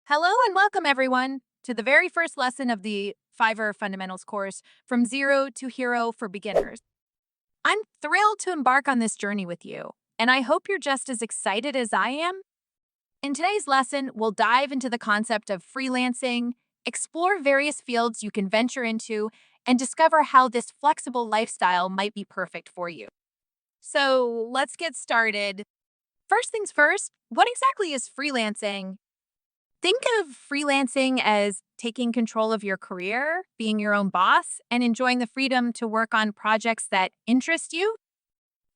Hello and welcome, everyone, to the very first lesson of the Fiverr Fundamentals course, From Zero to Hero for Beginners. I'm thrilled to embark on this journey with you, and I hope you're just as excited as I am. In today's lesson, we'll dive into the concept of freelancing, explore various fields you can venture into, and discover how this flexible lifestyle might be perfect for you. So let's get started. First things first, what exactly is freelancing? Think of freelancing as taking control of your career, being your own boss, and enjoying the freedom to work on projects that interest you.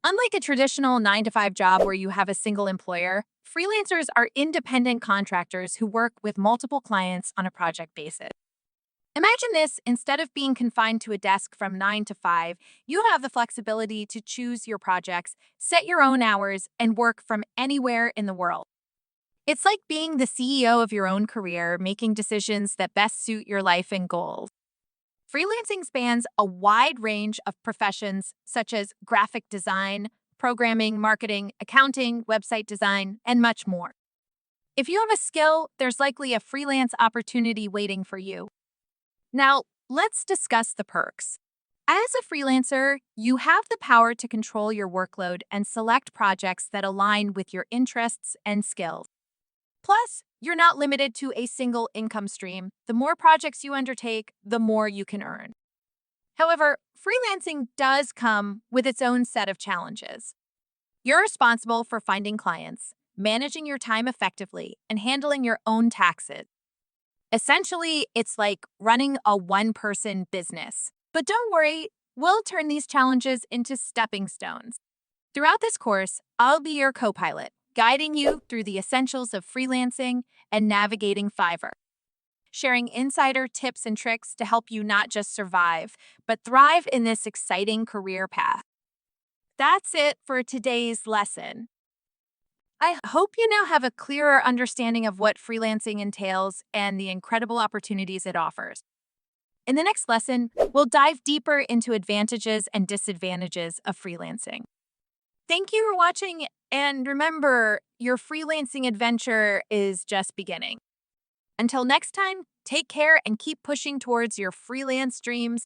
Unlike a traditional 9 to 5 job where you have a single employer, freelancers are independent contractors who work with multiple clients on a project basis. Imagine this: instead of being confined to a desk from 9 to 5, you have the flexibility to choose your projects, set your own hours, and work from anywhere in the world. It's like being the CEO of your own career, making decisions that best suit your life and goals. Freelancing spans a wide range of professions such as graphic design, programming, marketing, accounting, website design, and much more. If you have a skill, there's likely a freelance opportunity waiting for you. Now, let's discuss the perks. As a freelancer, you have the power to control your workload and select projects that align with your interests and skills. Plus, you're not limited to a single income stream. The more projects you undertake, the more you can earn. However, freelancing does come with its own set of challenges. You're responsible for finding clients, managing your time effectively, and handling your own taxes. Essentially, it's like running a one-person business. But don't worry, we'll turn these challenges into stepping stones. Throughout this course, I'll be your co-pilot, guiding you through the essentials of freelancing and navigating Fiverr, sharing insider tips and tricks to help you not just survive, but thrive in this exciting career path. That's it for today's lesson. I hope you now have a clearer understanding of what freelancing entails and the incredible opportunities it offers. In the next lesson, we'll dive deeper into advantages and disadvantages of freelancing. Thank you for watching, and remember, your freelancing adventure is just beginning. Until next time, take care and keep pushing towards your freelance dreams.